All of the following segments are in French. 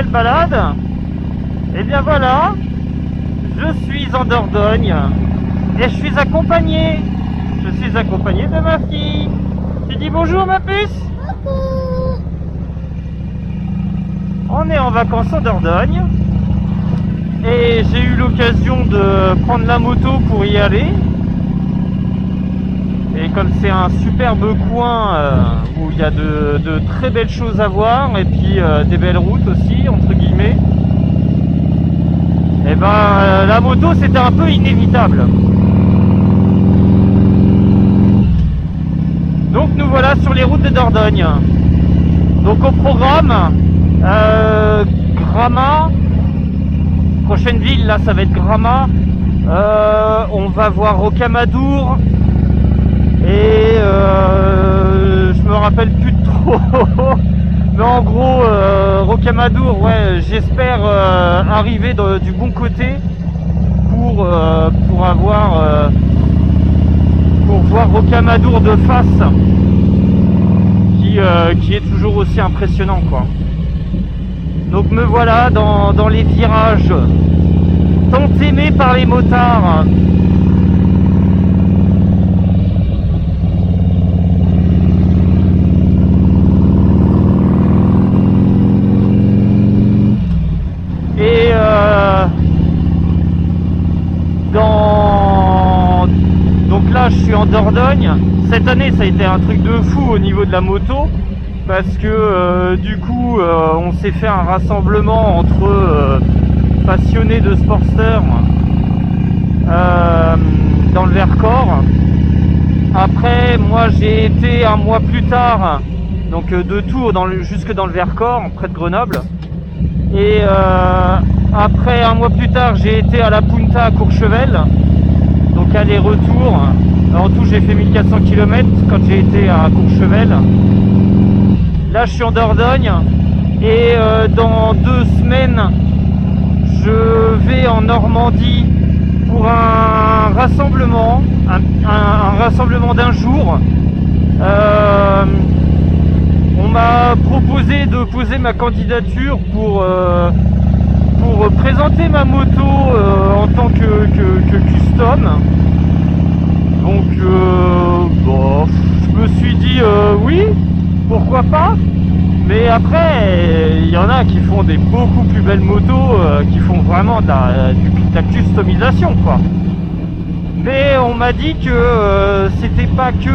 cette balade. Et bien voilà, je suis en Dordogne et je suis accompagné. Je suis accompagné de ma fille. Tu dis bonjour ma puce? Coucou. On est en vacances en Dordogne et j'ai eu l'occasion de prendre la moto pour y aller. Et comme c'est un superbe coin où il y a de très belles choses à voir et puis des belles routes aussi entre guillemets, et ben la moto c'était un peu inévitable. Donc nous voilà sur les routes de Dordogne. Donc au programme Gramat, prochaine ville là ça va être Gramat. On va voir Rocamadour et je me rappelle plus trop. Mais en gros Rocamadour, ouais, j'espère arriver du bon côté pour avoir pour voir Rocamadour de face, qui est toujours aussi impressionnant quoi. Donc me voilà dans les virages tant aimés par les motards. Et donc là je suis en Dordogne. Cette année ça a été un truc de fou au niveau de la moto, parce que du coup on s'est fait un rassemblement entre passionnés de Sportster dans le Vercors. Après moi j'ai été un mois plus tard, donc de Tours jusque dans le Vercors, près de Grenoble. Et après un mois plus tard j'ai été à la Punta à Courchevel, donc aller-retour. En tout j'ai fait 1400 km quand j'ai été à Courchevel. Là je suis en Dordogne et dans 2 semaines je vais en Normandie pour un rassemblement, un rassemblement d'un jour. On m'a proposé de poser ma candidature pour présenter ma moto en tant que custom. Donc bon, je me suis dit oui, pourquoi pas. Mais après, il y en a qui font des beaucoup plus belles motos, qui font vraiment de la customisation quoi. Mais on m'a dit que c'était pas que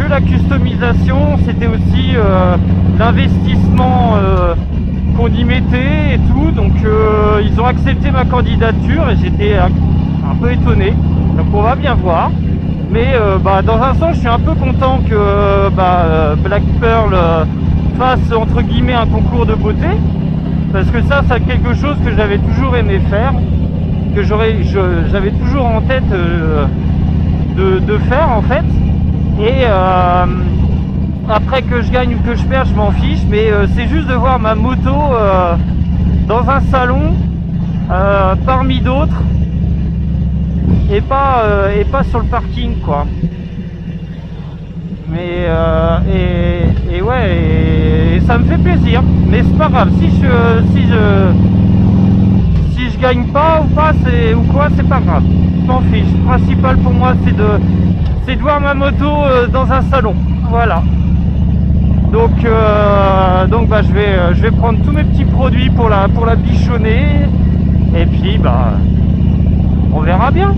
la customisation, c'était aussi l'investissement qu'on y mettait et tout. Donc ils ont accepté ma candidature et j'étais un peu étonné. Donc on va bien voir. Mais dans un sens je suis un peu content que Black Pearl fasse entre guillemets un concours de beauté, parce que ça c'est quelque chose que j'avais toujours aimé faire, que j'avais toujours en tête de faire en fait. Et après que je gagne ou que je perds je m'en fiche, mais c'est juste de voir ma moto dans un salon parmi d'autres et pas sur le parking quoi. Mais et ouais, et ça me fait plaisir, mais c'est pas grave si je gagne pas ou pas, ou quoi, c'est pas grave, je m'en fiche. Le principal pour moi c'est de voir ma moto dans un salon, voilà. Donc je vais prendre tous mes petits produits pour la bichonner et puis on verra bien.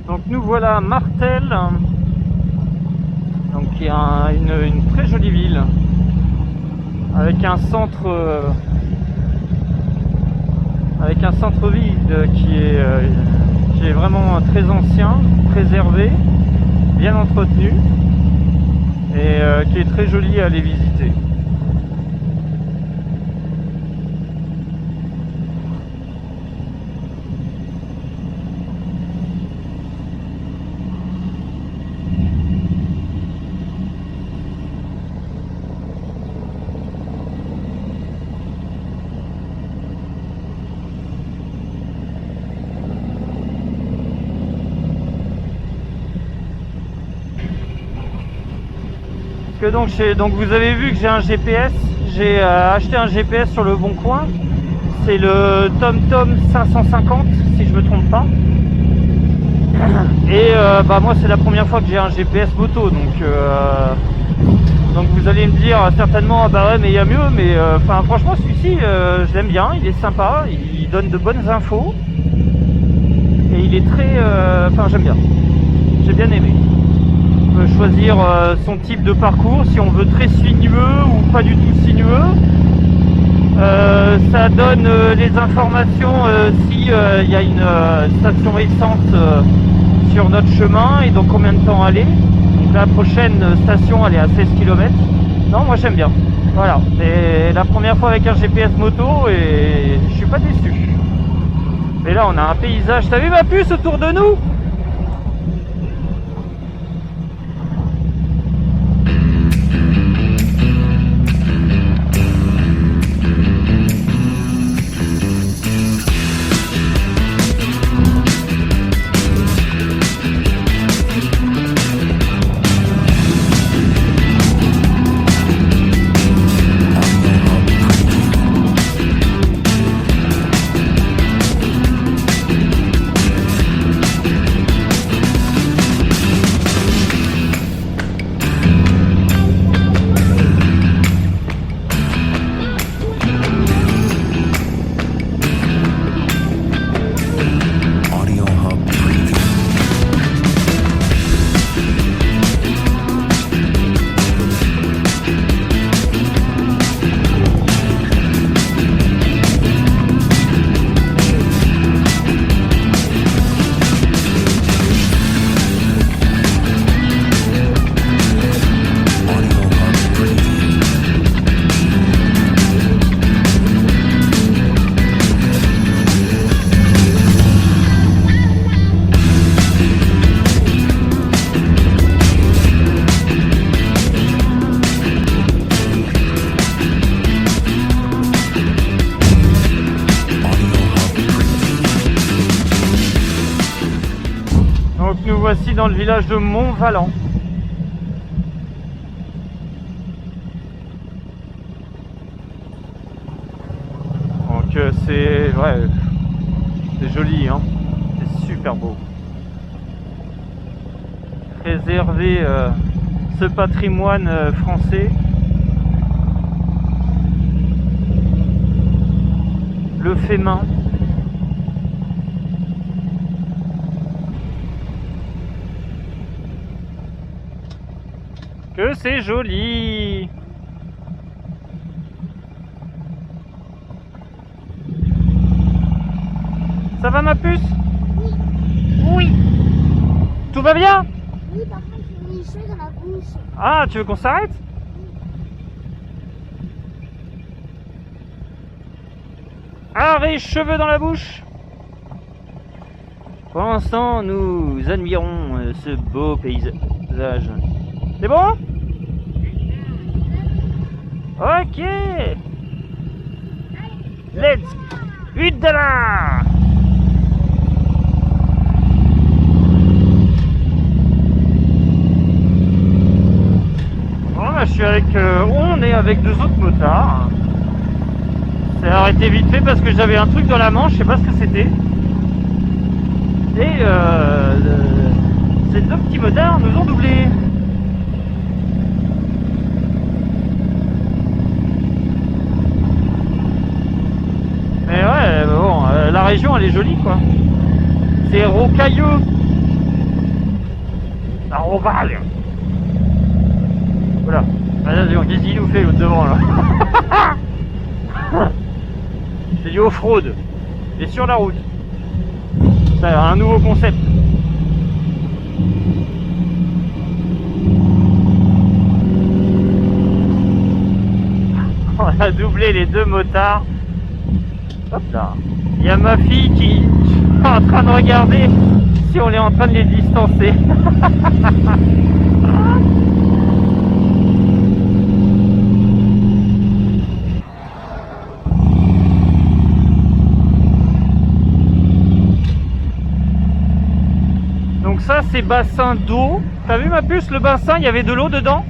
Donc nous voilà à Martel, donc qui est une très jolie ville avec un centre-ville qui est vraiment très ancien, préservé, bien entretenu et qui est très joli à aller visiter. Donc vous avez vu que j'ai un GPS j'ai acheté un GPS sur le Bon Coin. C'est le TomTom 550 si je me trompe pas. Et bah moi c'est la première fois que j'ai un GPS moto, donc vous allez me dire certainement ah bah ouais mais il y a mieux, mais enfin franchement celui-ci je l'aime bien, il est sympa, il donne de bonnes infos et il est très enfin j'aime bien, j'ai bien aimé. On peut choisir son type de parcours, si on veut très sinueux ou pas du tout sinueux. Ça donne les informations si il y a une station essence sur notre chemin et donc combien de temps aller. Donc la prochaine station elle est à 16 km. Non, moi j'aime bien. Voilà, c'est la première fois avec un GPS moto et je suis pas déçu. Mais là on a un paysage, t'as vu ma puce autour de nous? Nous voici dans le village de Montvalent. Donc c'est ouais, c'est joli, hein, c'est super beau. Préserver ce patrimoine français. Le fait main. Que c'est joli. Ça va ma puce? Oui. Tout va bien? Oui, par contre, j'ai mis les cheveux dans la bouche. Ah, tu veux qu'on s'arrête? Arrête, cheveux dans la bouche. Pour l'instant, nous admirons ce beau paysage. C'est bon? Ok. Let's Udala. Bon, là, je suis avec, on est avec deux autres motards. C'est arrêté vite fait parce que j'avais un truc dans la manche, je sais pas ce que c'était. Et ces deux petits motards nous ont doublés. Mais ouais, bon, la région elle est jolie quoi. C'est rocailleux. La Rovalle. Voilà. Attention, qu'est-ce qu'il nous fait l'autre devant là? C'est du off-road. Et sur la route. C'est un nouveau concept. On a doublé les deux motards. Hop là. Il y a ma fille qui est en train de regarder si on est en train de les distancer. Donc ça c'est bassin d'eau. T'as vu ma puce, le bassin, il y avait de l'eau dedans?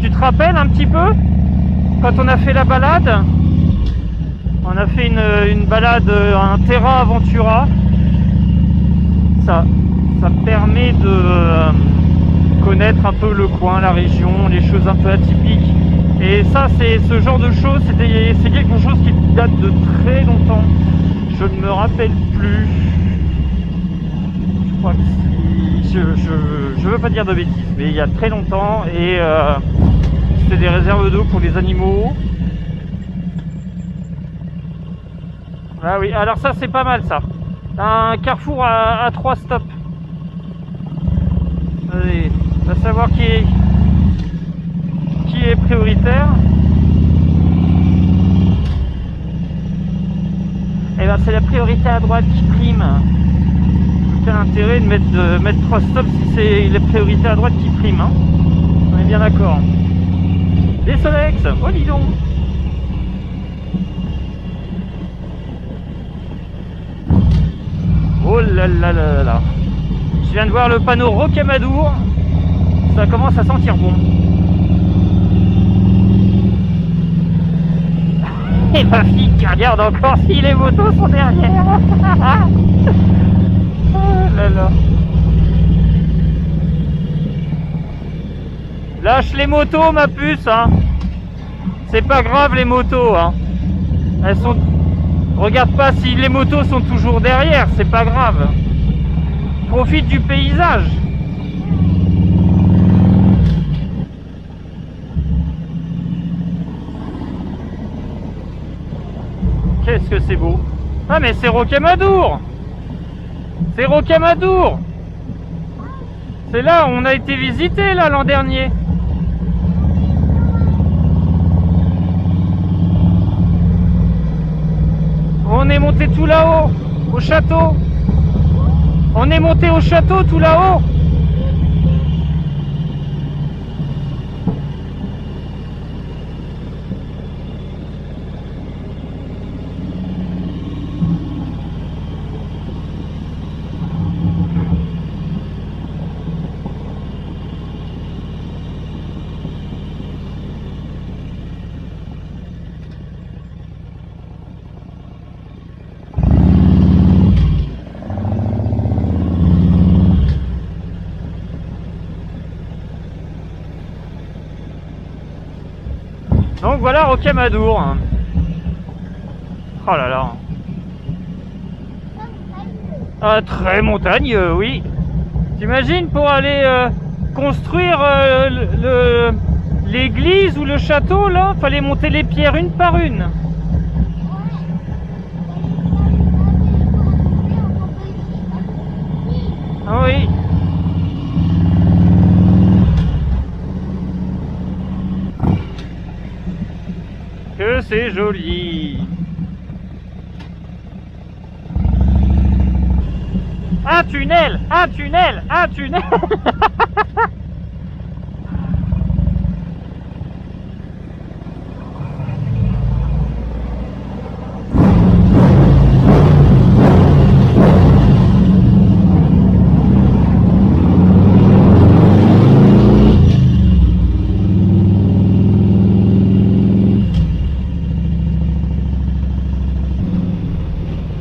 Tu te rappelles un petit peu? quand on a fait la balade, on a fait une balade, un Terra Aventura. Ça permet de connaître un peu le coin, la région, les choses un peu atypiques. Et ça, c'est ce genre de choses, c'est quelque chose qui date de très longtemps. Je ne me rappelle plus. Je crois que si, je veux pas dire de bêtises, mais il y a très longtemps. Et c'était des réserves d'eau pour les animaux. Ah oui, alors ça c'est pas mal ça. Un carrefour à 3 stops. Allez, on va savoir qui est prioritaire. Et ben c'est la priorité à droite qui prime. Quel intérêt de mettre 3 stops si c'est la priorité à droite qui prime, hein. On est bien d'accord. Des Solex, oh dis donc. Oh là là là là. Je viens de voir le panneau Rocamadour. Ça commence à sentir bon. Et ma fille qui regarde encore si les motos sont derrière. Oh là là. Lâche les motos ma puce, hein. C'est pas grave les motos, hein. Elles sont... Regarde pas si les motos sont toujours derrière, c'est pas grave. Profite du paysage. Qu'est-ce que c'est beau. Ah mais c'est Rocamadour. C'est Rocamadour. C'est là où on a été visité là l'an dernier. On est monté tout là-haut, au château. On est monté au château tout là-haut. Donc voilà Rocamadour. Oh là là. Ah, très montagneux, oui. T'imagines pour aller construire l'église ou le château là, fallait monter les pierres une par une. Ah oui. Que c'est joli. Un tunnel, un tunnel, un tunnel.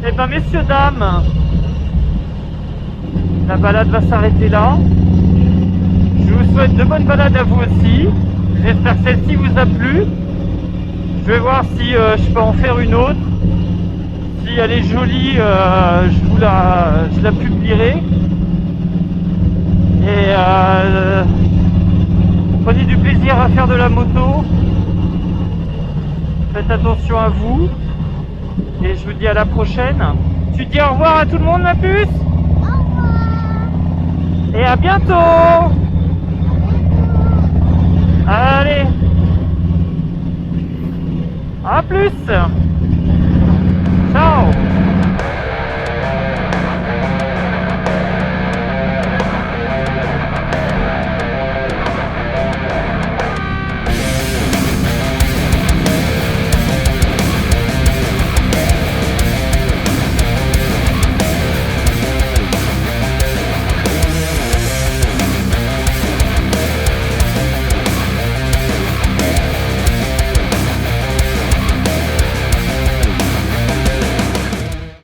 Eh ben messieurs, dames, la balade va s'arrêter là. Je vous souhaite de bonnes balades à vous aussi. J'espère que celle-ci vous a plu. Je vais voir si je peux en faire une autre. Si elle est jolie, je la publierai. Et prenez du plaisir à faire de la moto. Faites attention à vous. Et je vous dis à la prochaine. Tu dis au revoir à tout le monde ma puce? Au revoir. Et à bientôt. Allez. À plus.